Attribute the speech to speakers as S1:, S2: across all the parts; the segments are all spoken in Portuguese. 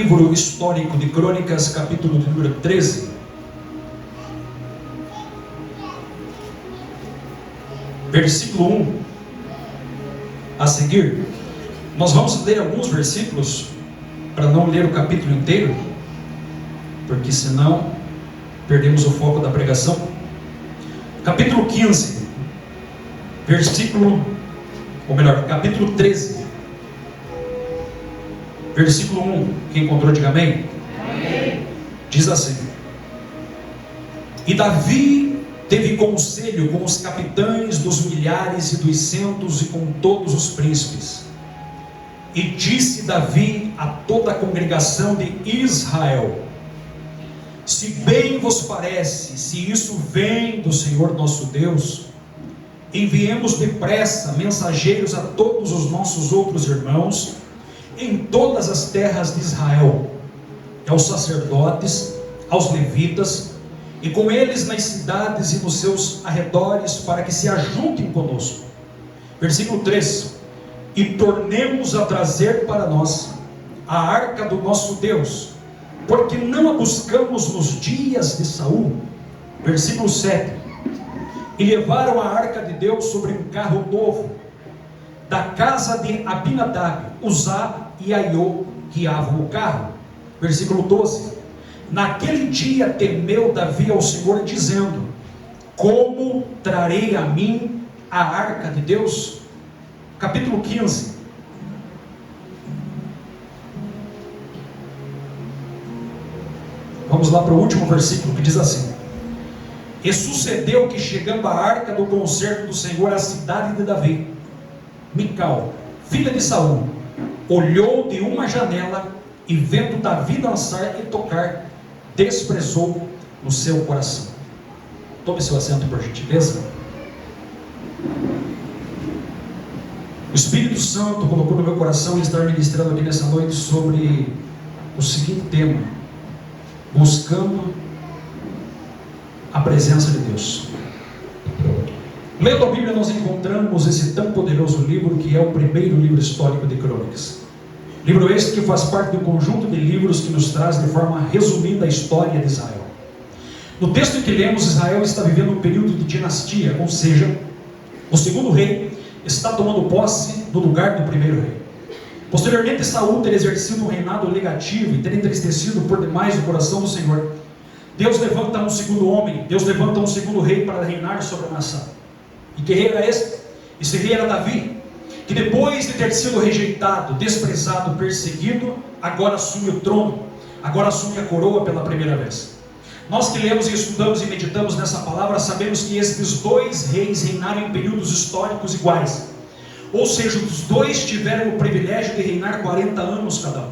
S1: Livro histórico de Crônicas, capítulo de número 13, versículo 1 a seguir. Nós vamos ler alguns versículos, para não ler o capítulo inteiro, porque senão perdemos o foco da pregação. Capítulo 15, capítulo 13, versículo 1. Quem encontrou, diga amém. Amém. Diz assim: E Davi teve conselho com os capitães dos milhares e dos centos e com todos os príncipes. E disse Davi a toda a congregação de Israel: Se bem vos parece, se isso vem do Senhor nosso Deus, enviemos depressa mensageiros a todos os nossos outros irmãos em todas as terras de Israel, aos sacerdotes, aos levitas, e com eles nas cidades e nos seus arredores, para que se ajuntem conosco. Versículo 3: E tornemos a trazer para nós a arca do nosso Deus, porque não a buscamos nos dias de Saul. Versículo 7: E levaram a arca de Deus sobre um carro novo, da casa de Abinadab, Uzá e Aiô guiavam o carro. Versículo 12: Naquele dia temeu Davi ao Senhor, dizendo: Como trarei a mim a arca de Deus? Capítulo 15. Vamos lá para o último versículo, que diz assim: E sucedeu que, chegando a arca do concerto do Senhor à cidade de Davi, Mical, filha de Saul, olhou de uma janela, e vendo Davi dançar e tocar, desprezou no seu coração. Tome seu assento, por gentileza. O Espírito Santo colocou no meu coração e está ministrando aqui nessa noite sobre o seguinte tema: buscando a presença de Deus. Lendo a Bíblia, nós encontramos esse tão poderoso livro, que é o primeiro livro histórico de Crônicas. Livro este que faz parte do conjunto de livros que nos traz de forma resumida a história de Israel. No texto em que lemos, Israel está vivendo um período de dinastia, ou seja, o segundo rei está tomando posse do lugar do primeiro rei. Posteriormente, Saul ter exercido um reinado negativo e ter entristecido por demais o coração do Senhor, Deus levanta um segundo homem, Deus levanta um segundo rei para reinar sobre a nação. E que rei era esse? Esse rei era Davi, que depois de ter sido rejeitado, desprezado, perseguido, agora assume o trono, agora assume a coroa pela primeira vez. Nós que lemos e estudamos e meditamos nessa palavra, sabemos que esses dois reis reinaram em períodos históricos iguais. Ou seja, os dois tiveram o privilégio de reinar 40 anos cada um.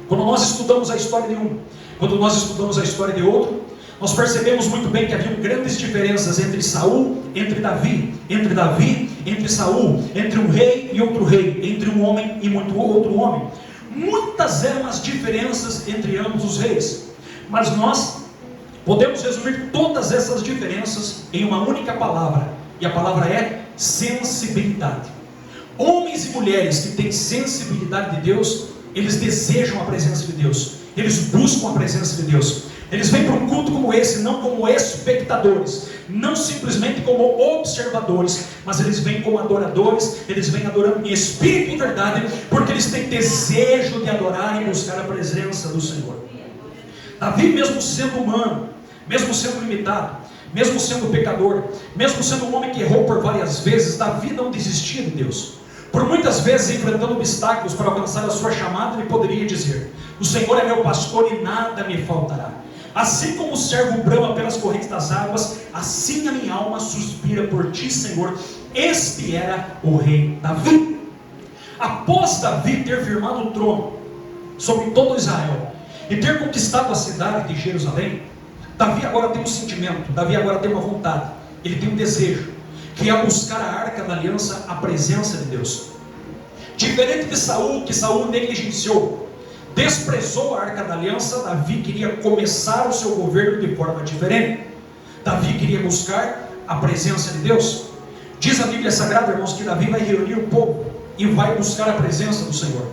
S1: Quando nós estudamos a história de um, quando nós estudamos a história de outro, nós percebemos muito bem que haviam grandes diferenças entre Saul, entre Davi, entre Saul, entre um rei e outro rei, entre um homem e outro homem. Muitas eram as diferenças entre ambos os reis, mas nós podemos resumir todas essas diferenças em uma única palavra, e a palavra é sensibilidade. Homens e mulheres que têm sensibilidade de Deus, eles desejam a presença de Deus, eles buscam a presença de Deus. Eles vêm para um culto como esse, não como espectadores, não simplesmente como observadores, mas eles vêm como adoradores, eles vêm adorando em espírito e em verdade, porque eles têm desejo de adorar e buscar a presença do Senhor. Davi, mesmo sendo humano, mesmo sendo limitado, mesmo sendo pecador, mesmo sendo um homem que errou por várias vezes, Davi não desistia de Deus. Por muitas vezes, enfrentando obstáculos para alcançar a sua chamada, ele poderia dizer: O Senhor é meu pastor e nada me faltará. Assim como o servo brama pelas correntes das águas, assim a minha alma suspira por ti, Senhor. Este era o rei Davi. Após Davi ter firmado o trono sobre todo Israel e ter conquistado a cidade de Jerusalém, Davi agora tem um sentimento, Davi agora tem uma vontade, ele tem um desejo, que é buscar a arca da aliança, a presença de Deus. Diferente de Saul, que Saul negligenciou, desprezou a arca da aliança, Davi queria começar o seu governo de forma diferente. Davi queria buscar a presença de Deus. Diz a Bíblia Sagrada, irmãos, que Davi vai reunir o povo e vai buscar a presença do Senhor,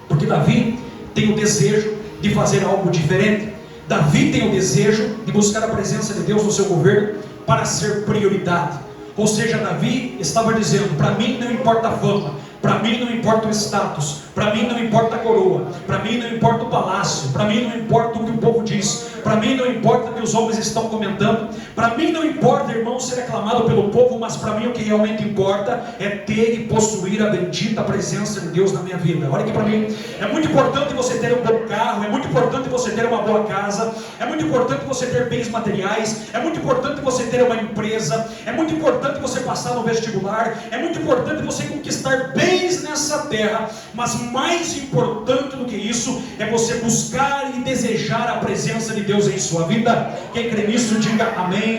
S1: porque Davi tem o desejo de fazer algo diferente. Davi tem o desejo de buscar a presença de Deus no seu governo para ser prioridade. Ou seja, Davi estava dizendo: para mim não importa a fama, para mim não importa o status, para mim não importa a coroa, para mim não importa o palácio, para mim não importa o que o povo diz, para mim não importa o que os homens estão comentando, para mim não importa, irmão, ser aclamado pelo povo, mas para mim o que realmente importa é ter e possuir a bendita presença de Deus na minha vida. Olha aqui para mim, é muito importante você ter um bom carro, é muito importante você ter uma boa casa, é muito importante você ter bens materiais, é muito importante você ter uma empresa, é muito importante você passar no vestibular, é muito importante você conquistar bens nessa terra, mas mais importante do que isso é você buscar e desejar a presença de Deus em sua vida. Quem crê nisso, diga amém.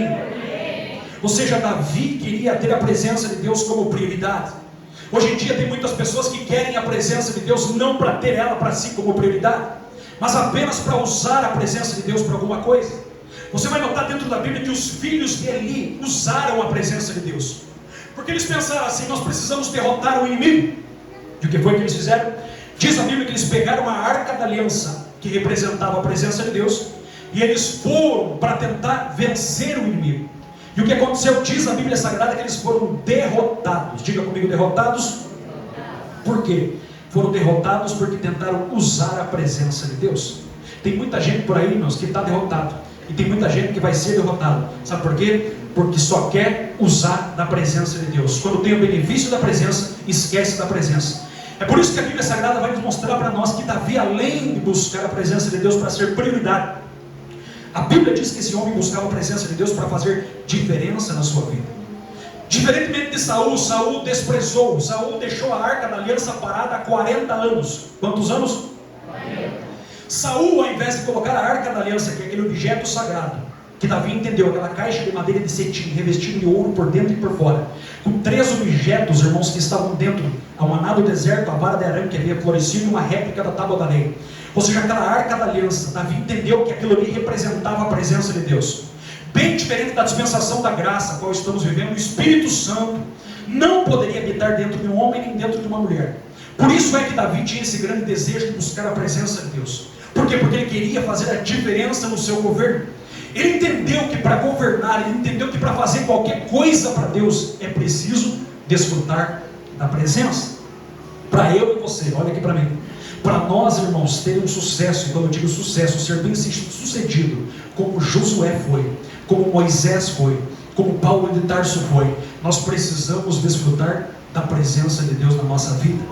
S1: Ou seja, Davi queria ter a presença de Deus como prioridade. Hoje em dia tem muitas pessoas que querem a presença de Deus não para ter ela para si como prioridade, mas apenas para usar a presença de Deus para alguma coisa. Você vai notar dentro da Bíblia que os filhos de Eli usaram a presença de Deus, porque eles pensaram assim: nós precisamos derrotar o inimigo. E o que foi que eles fizeram? Diz a Bíblia que eles pegaram a arca da aliança, que representava a presença de Deus, e eles foram para tentar vencer o inimigo. E o que aconteceu? Diz a Bíblia Sagrada que eles foram derrotados. Diga comigo, derrotados. Por quê? Foram derrotados porque tentaram usar a presença de Deus. Tem muita gente por aí, irmãos, que está derrotado, e tem muita gente que vai ser derrotado. Sabe por quê? Porque só quer usar da presença de Deus. Quando tem o benefício da presença, esquece da presença. É por isso que a Bíblia Sagrada vai nos mostrar para nós que Davi, além de buscar a presença de Deus para ser prioridade, a Bíblia diz que esse homem buscava a presença de Deus para fazer diferença na sua vida. Diferentemente de Saul, Saul desprezou. Saul deixou a arca da aliança parada há 40 anos. Quantos anos? 40. Saul, ao invés de colocar a arca da aliança, que é aquele objeto sagrado, que Davi entendeu, aquela caixa de madeira de cetim, revestida de ouro por dentro e por fora, com 3 objetos, irmãos, que estavam dentro: a maná do deserto, a vara de Arã que havia florescido e uma réplica da tábua da lei. Ou seja, aquela arca da aliança. Davi entendeu que aquilo ali representava a presença de Deus. Bem diferente da dispensação da graça, a qual estamos vivendo, o Espírito Santo não poderia habitar dentro de um homem nem dentro de uma mulher. Por isso é que Davi tinha esse grande desejo de buscar a presença de Deus. Por quê? Porque ele queria fazer a diferença no seu governo. Ele entendeu que para governar, ele entendeu que para fazer qualquer coisa para Deus é preciso desfrutar da presença. Para eu e você, olha aqui para mim, para nós, irmãos, ter um sucesso, e quando eu digo sucesso, ser bem sucedido, como Josué foi, como Moisés foi, como Paulo de Tarso foi, nós precisamos desfrutar da presença de Deus na nossa vida.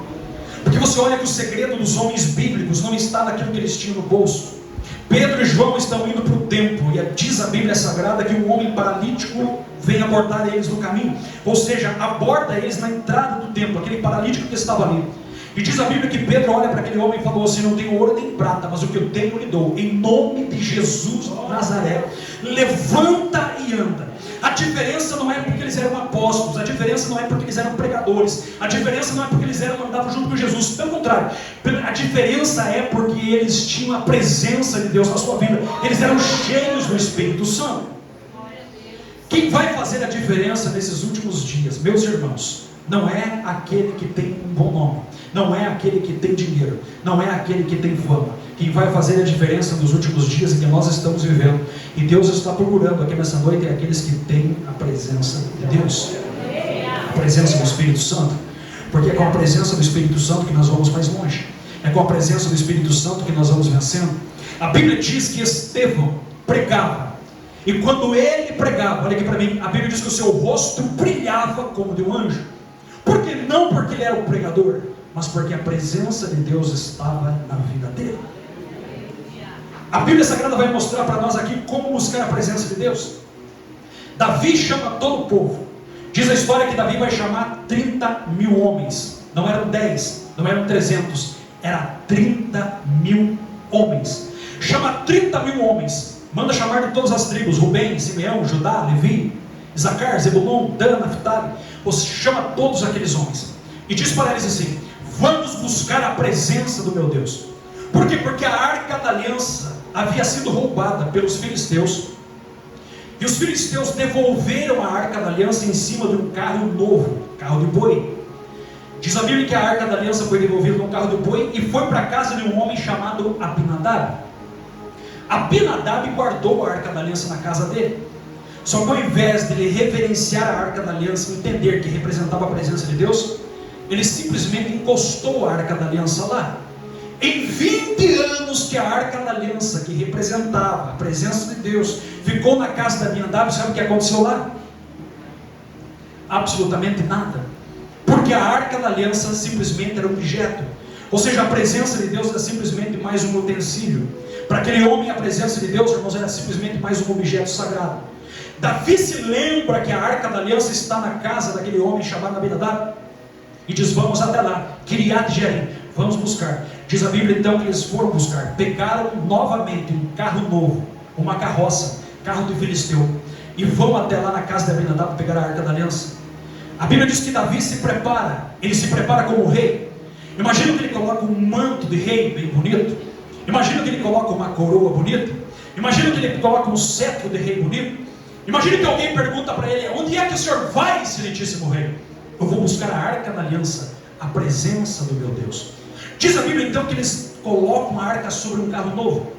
S1: Porque você olha que o segredo dos homens bíblicos não está naquilo que eles tinham no bolso. Pedro e João estão indo para o templo, e diz a Bíblia Sagrada que um homem paralítico vem abordar eles no caminho. Ou seja, aborda eles na entrada do templo, aquele paralítico que estava ali. E diz a Bíblia que Pedro olha para aquele homem e falou assim: não tenho ouro nem prata, mas o que eu tenho lhe dou. Em nome de Jesus de Nazaré, levanta e anda. A diferença não é porque eles eram apóstolos, a diferença não é porque eles eram pregadores, a diferença não é porque eles andavam junto com Jesus. Pelo contrário, a diferença é porque eles tinham a presença de Deus na sua vida. Eles eram cheios do Espírito Santo. Quem vai fazer a diferença nesses últimos dias, meus irmãos, não é aquele que tem um bom nome, não é aquele que tem dinheiro, não é aquele que tem fama. Quem vai fazer a diferença nos últimos dias em que nós estamos vivendo, e Deus está procurando aqui nessa noite, é aqueles que têm a presença de Deus, a presença do Espírito Santo. Porque é com a presença do Espírito Santo que nós vamos mais longe, é com a presença do Espírito Santo que nós vamos vencendo. A Bíblia diz que Estevão pregava, e quando ele pregava, olha aqui para mim, a Bíblia diz que o seu rosto brilhava como de um anjo. Por que? Não porque ele era o pregador, mas porque a presença de Deus estava na vida dele. A Bíblia Sagrada vai mostrar para nós aqui como buscar a presença de Deus. Davi chama todo o povo. Diz a história que Davi vai chamar 30 mil homens. Não eram 10, não eram 300, era 30 mil homens. Chama 30 mil homens. Manda chamar de todas as tribos: Rubem, Simeão, Judá, Levi, Isacar, Zebulon, Dan, Naftali. Você chama todos aqueles homens e diz para eles assim: vamos buscar a presença do meu Deus. Por quê? Porque a arca da aliança havia sido roubada pelos filisteus, e os filisteus devolveram a arca da aliança em cima de um carro novo, carro de boi. Diz a Bíblia que a arca da aliança foi devolvida num carro de boi e foi para a casa de um homem chamado Abinadab. Abinadab guardou a arca da aliança na casa dele. Só que ao invés de ele reverenciar a arca da aliança e entender que representava a presença de Deus, ele simplesmente encostou a arca da aliança lá. Em 20 anos que a arca da aliança, que representava a presença de Deus, ficou na casa da Abinadab, sabe o que aconteceu lá? Absolutamente nada. Porque a arca da aliança simplesmente era um objeto. Ou seja, a presença de Deus era simplesmente mais um utensílio. Para aquele homem, a presença de Deus, irmãos, era simplesmente mais um objeto sagrado. Davi se lembra que a arca da aliança está na casa daquele homem chamado Abinadab e diz: vamos até lá, Kiriat Jearim, vamos buscar. Diz a Bíblia então que eles foram buscar, pegaram novamente um carro novo, uma carroça, carro do filisteu, e vão até lá na casa de Abinadab pegar a arca da aliança. A Bíblia diz que Davi se prepara, ele se prepara como rei. Imagina que ele coloca um manto de rei bem bonito, imagina que ele coloca uma coroa bonita, imagina que ele coloca um cetro de rei bonito. Imagina que alguém pergunta para ele: onde é que o senhor vai, excelentíssimo rei? Eu vou buscar a arca da aliança, a presença do meu Deus. Diz a Bíblia então que eles colocam a arca sobre um carro novo.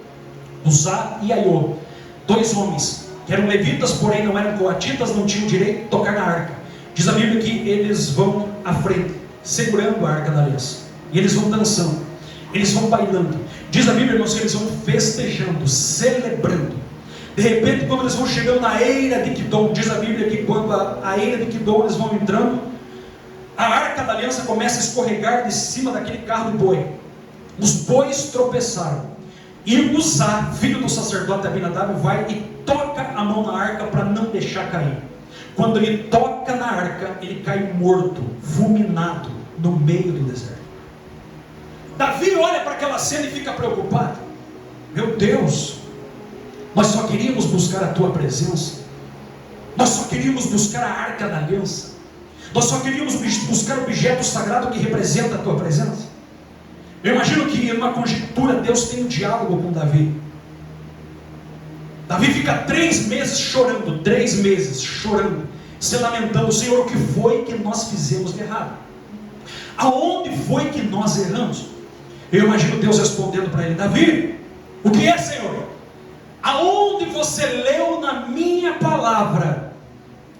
S1: Uzá e Aiô, dois homens que eram levitas, porém não eram coatitas, não tinham direito de tocar na arca. Diz a Bíblia que eles vão à frente, segurando a arca da aliança, e eles vão dançando, eles vão bailando. Diz a Bíblia, irmãos, que eles vão festejando, celebrando. De repente, quando eles vão chegando na eira de Quidom, diz a Bíblia que quando a eira de Quidom eles vão entrando, a arca da aliança começa a escorregar de cima daquele carro de boi. Os bois tropeçaram, e Uzá, filho do sacerdote Abinadab, vai e toca a mão na arca para não deixar cair. Quando ele toca na arca, ele cai morto, fulminado, no meio do deserto. Davi olha para aquela cena e fica preocupado. Meu Deus, nós só queríamos buscar a tua presença, nós só queríamos buscar a arca da aliança, nós só queríamos buscar o objeto sagrado que representa a tua presença. Eu imagino que numa conjectura Deus tem um diálogo com Davi. Davi fica 3 meses chorando, 3 meses chorando, se lamentando: Senhor, o que foi que nós fizemos de errado? Aonde foi que nós erramos? Eu imagino Deus respondendo para ele: Davi, o que é, Senhor? Aonde você leu na minha palavra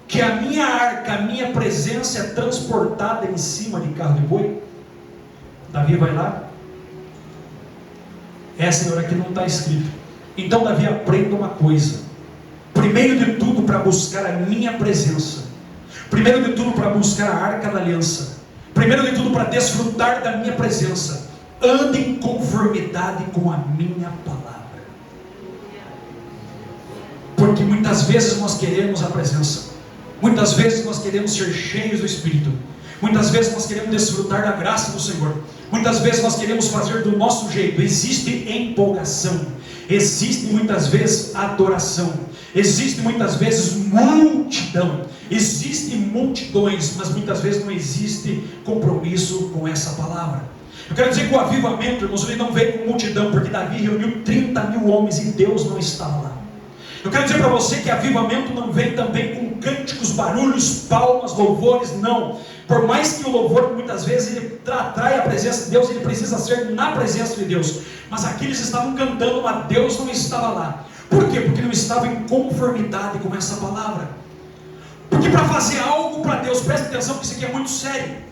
S1: que a minha arca, a minha presença é transportada em cima de carro de boi? Davi vai lá: Senhor, aqui não está escrito. Então Davi aprenda uma coisa: primeiro de tudo, para buscar a minha presença, primeiro de tudo para buscar a arca da aliança, primeiro de tudo para desfrutar da minha presença, ande em conformidade com a minha palavra. Porque muitas vezes nós queremos a presença, muitas vezes nós queremos ser cheios do Espírito, muitas vezes nós queremos desfrutar da graça do Senhor, muitas vezes nós queremos fazer do nosso jeito. Existe empolgação, existe muitas vezes adoração, existe muitas vezes multidão, existem multidões, mas muitas vezes não existe compromisso com essa palavra. Eu quero dizer que o avivamento, irmãos, ele não veio com multidão, porque Davi reuniu 30 mil homens e Deus não estava lá. Eu quero dizer para você que avivamento não vem também com cânticos, barulhos, palmas, louvores, não. Por mais que o louvor muitas vezes ele atrai a presença de Deus, ele precisa ser na presença de Deus. Mas aqui eles estavam cantando, mas Deus não estava lá. Por quê? Porque não estava em conformidade com essa palavra. Porque para fazer algo para Deus, preste atenção que isso aqui é muito sério.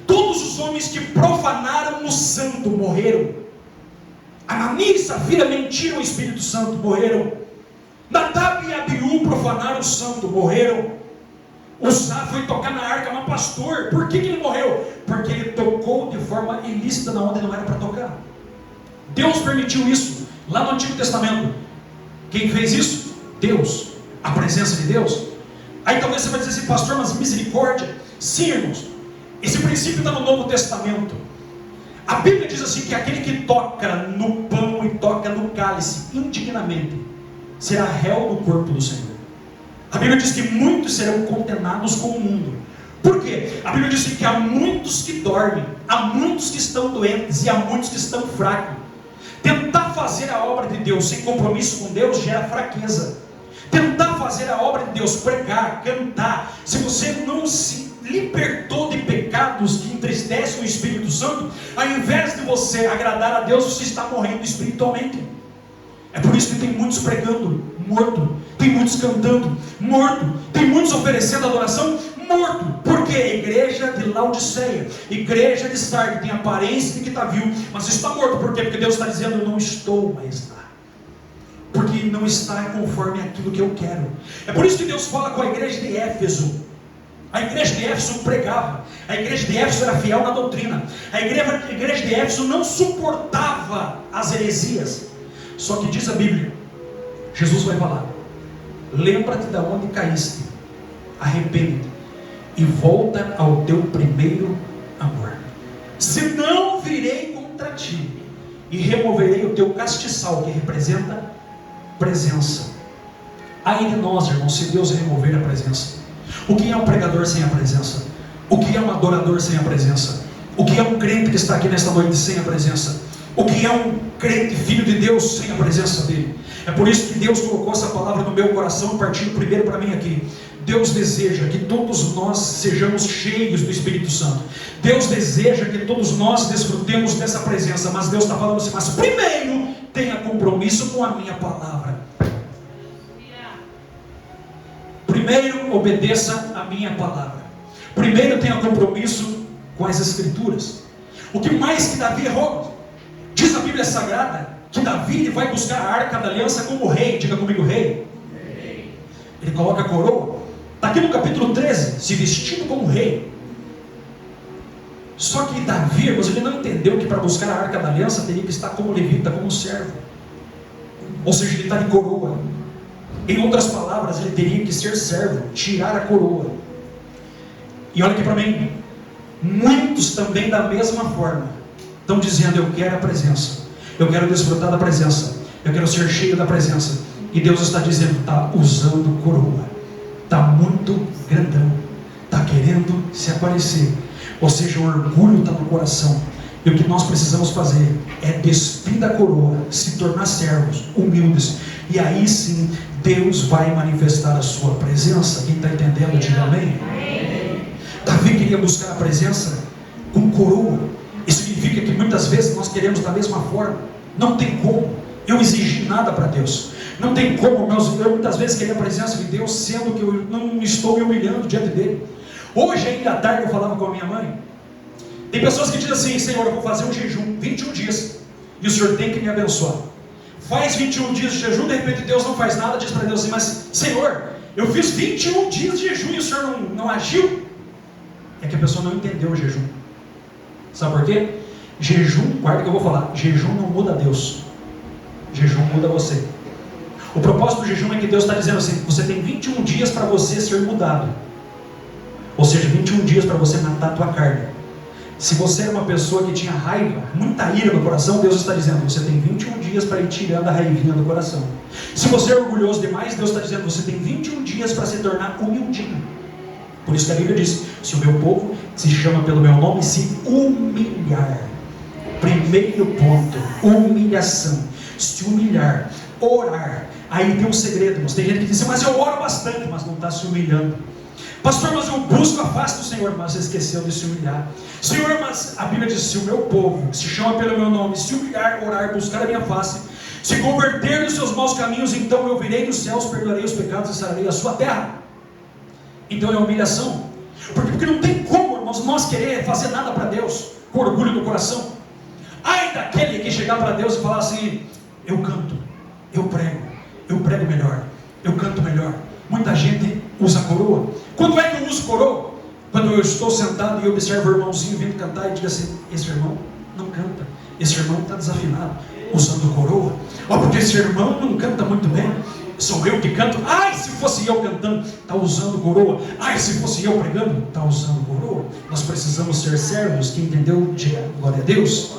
S1: Todos os homens que profanaram o santo morreram. Ananias e Safira mentiram o Espírito Santo, morreram. Nadab e Abiú profanaram o santo, morreram. Uzá foi tocar na arca, mas pastor, por que ele morreu? Porque ele tocou de forma ilícita na onde não era para tocar. Deus permitiu isso lá no Antigo Testamento. Quem fez isso? Deus, a presença de Deus. Aí talvez você vai dizer assim: pastor, mas misericórdia. Sim, irmãos, esse princípio está no Novo Testamento. A Bíblia diz assim, que aquele que toca no pão e toca no cálice indignamente será réu do corpo do Senhor. A Bíblia diz que muitos serão condenados com o mundo. Por quê? A Bíblia diz que há muitos que dormem, há muitos que estão doentes e há muitos que estão fracos. Tentar fazer a obra de Deus sem compromisso com Deus gera fraqueza. Tentar fazer a obra de Deus, pregar, cantar, se você não se libertou de pecados que entristecem o Espírito Santo, ao invés de você agradar a Deus, você está morrendo espiritualmente. É por isso que tem muitos pregando, morto. Tem muitos cantando, morto. Tem muitos oferecendo adoração, morto. Porque a igreja de Laodiceia, igreja de Sardes, tem aparência de que está vivo, mas está morto. Por quê? Porque Deus está dizendo: eu não estou mais lá. Porque não está conforme aquilo que eu quero. É por isso que Deus fala com a igreja de Éfeso. A igreja de Éfeso pregava. A igreja de Éfeso era fiel na doutrina. A igreja de Éfeso não suportava as heresias. Só que diz a Bíblia, Jesus vai falar: lembra-te de onde caíste, arrepende-te e volta ao teu primeiro amor. Senão virei contra ti e removerei o teu castiçal, que representa presença. Aí de nós, irmãos, se Deus remover a presença. O que é um pregador sem a presença? O que é um adorador sem a presença? O que é um crente que está aqui nesta noite sem a presença? O que é um crente, filho de Deus, sem a presença dele? É por isso que Deus colocou essa palavra no meu coração, partindo primeiro para mim aqui. Deus deseja que todos nós sejamos cheios do Espírito Santo. Deus deseja que todos nós desfrutemos dessa presença. Mas Deus está falando assim: mas primeiro tenha compromisso com a minha palavra. Primeiro obedeça a minha palavra. Primeiro tenha compromisso com as Escrituras. O que mais que Davi errou? Diz a Bíblia Sagrada que Davi vai buscar a arca da aliança como rei. Diga comigo, rei. Ele coloca a coroa. Está aqui no capítulo 13, se vestindo como rei. Só que Davi, ele não entendeu que para buscar a arca da aliança teria que estar como levita, como servo. Ou seja, ele está de coroa. Em outras palavras, ele teria que ser servo, tirar a coroa. E olha aqui para mim, muitos também da mesma forma estão dizendo: eu quero a presença, eu quero desfrutar da presença, eu quero ser cheio da presença. E Deus está dizendo: está usando coroa, está muito grandão, está querendo se aparecer. Ou seja, o orgulho está no coração. E o que nós precisamos fazer é despir da coroa, se tornar servos, humildes. E aí sim, Deus vai manifestar a sua presença. Quem está entendendo, diga amém. Davi queria buscar a presença com coroa. Isso significa que muitas vezes nós queremos da mesma forma. Não tem como eu exigir nada para Deus. Não tem como eu muitas vezes querer a presença de Deus, sendo que eu não estou me humilhando diante dele. Hoje ainda à tarde eu falava com a minha mãe. Tem pessoas que dizem assim: Senhor, eu vou fazer um jejum, 21 dias, e o Senhor tem que me abençoar. Faz 21 dias de jejum, de repente Deus não faz nada, diz para Deus assim: mas Senhor, eu fiz 21 dias de jejum e o Senhor não agiu. É que a pessoa não entendeu o jejum. Sabe por quê? Jejum, guarda que eu vou falar, jejum não muda Deus, jejum muda você. O propósito do jejum é que Deus está dizendo assim: você tem 21 dias para você ser mudado. Ou seja, 21 dias para você matar a tua carne. Se você era uma pessoa que tinha raiva, muita ira no coração, Deus está dizendo: você tem 21 dias para ir tirando a raivinha do coração. Se você é orgulhoso demais, Deus está dizendo: você tem 21 dias para se tornar humildinho. Por isso que a Bíblia diz: se o meu povo se chama pelo meu nome, se humilhar. Primeiro ponto, humilhação. Se humilhar, orar. Aí tem um segredo, irmãos. Tem gente que diz: mas eu oro bastante, mas não está se humilhando. Pastor, mas eu busco a face do Senhor, mas você esqueceu de se humilhar. Senhor, mas a Bíblia diz: se o meu povo se chama pelo meu nome, se humilhar, orar, buscar a minha face, se converter dos seus maus caminhos, então eu virei dos céus, perdoarei os pecados e sararei a sua terra. Então é humilhação. Porque não tem como, irmãos, nós querer fazer nada para Deus com orgulho no coração. Ai daquele que chegar para Deus e falar assim: eu canto, eu prego melhor, eu canto melhor. Muita gente usa coroa. Quando é que eu uso coroa? Quando eu estou sentado e observo o irmãozinho vindo cantar e digo assim: esse irmão não canta, esse irmão está desafinado, usando coroa. Porque esse irmão não canta muito bem, sou eu que canto. Ai, se fosse eu cantando, está usando coroa. Ai, se fosse eu pregando, está usando coroa. Nós precisamos ser servos. Quem entendeu, diga glória a Deus.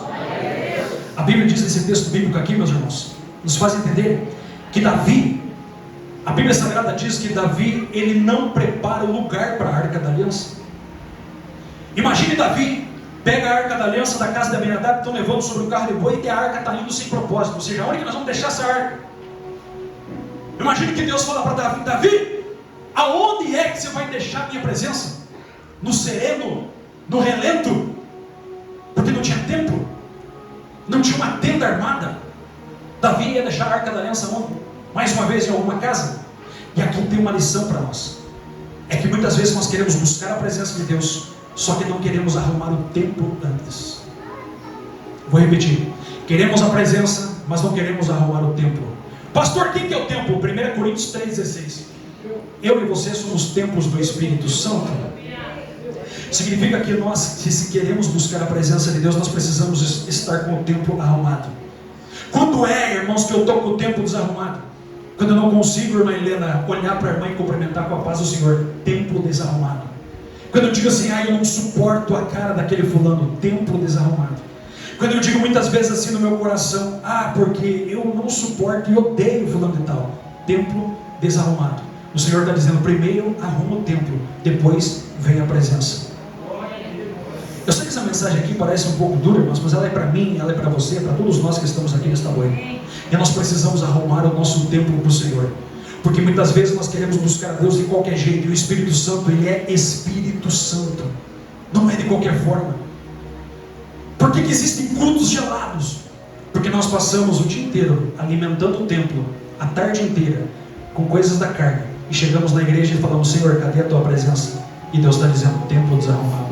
S1: A Bíblia diz nesse texto bíblico aqui, meus irmãos, nos faz entender que Davi, a Bíblia Sagrada diz que Davi, ele não prepara o lugar para a arca da aliança. Imagine Davi, pega a arca da aliança da casa de Abinadab, que estão levando sobre o carro de boi, e a arca está indo sem propósito. Ou seja, onde que nós vamos deixar essa arca? Imagine que Deus fala para Davi: Davi, aonde é que você vai deixar a minha presença? no sereno, no relento, porque não tinha templo, não tinha uma tenda armada. Davi ia deixar a arca da aliança mais uma vez em alguma casa. E aqui tem uma lição para nós, é que muitas vezes nós queremos buscar a presença de Deus, só que não queremos arrumar o templo antes. Vou repetir, queremos a presença, mas não queremos arrumar o templo. Pastor, quem que é o templo? 1 Coríntios 3,16. Eu e você somos templos do Espírito Santo. Significa que nós, se queremos buscar a presença de Deus, nós precisamos estar com o templo arrumado. Quando irmãos, que eu estou com o templo desarrumado? Quando eu não consigo, irmã Helena, olhar para a irmã e cumprimentar com a paz do Senhor, templo desarrumado. Quando eu digo assim, eu não suporto a cara daquele fulano, templo desarrumado. Quando eu digo muitas vezes assim no meu coração, porque eu não suporto e odeio fulano de tal, templo desarrumado. O Senhor está dizendo, primeiro arruma o templo, depois vem a presença. Eu sei que essa mensagem aqui parece um pouco dura, irmãos, mas ela é para mim, ela é para você, para todos nós que estamos aqui nesta noite. E nós precisamos arrumar o nosso templo para o Senhor, porque muitas vezes nós queremos buscar a Deus de qualquer jeito, e o Espírito Santo, Ele é Espírito Santo, não é de qualquer forma. Por que existem cultos gelados? Porque nós passamos o dia inteiro alimentando o templo, a tarde inteira, com coisas da carne, e chegamos na igreja e falamos, Senhor, cadê a tua presença? E Deus está dizendo, templo desarrumado.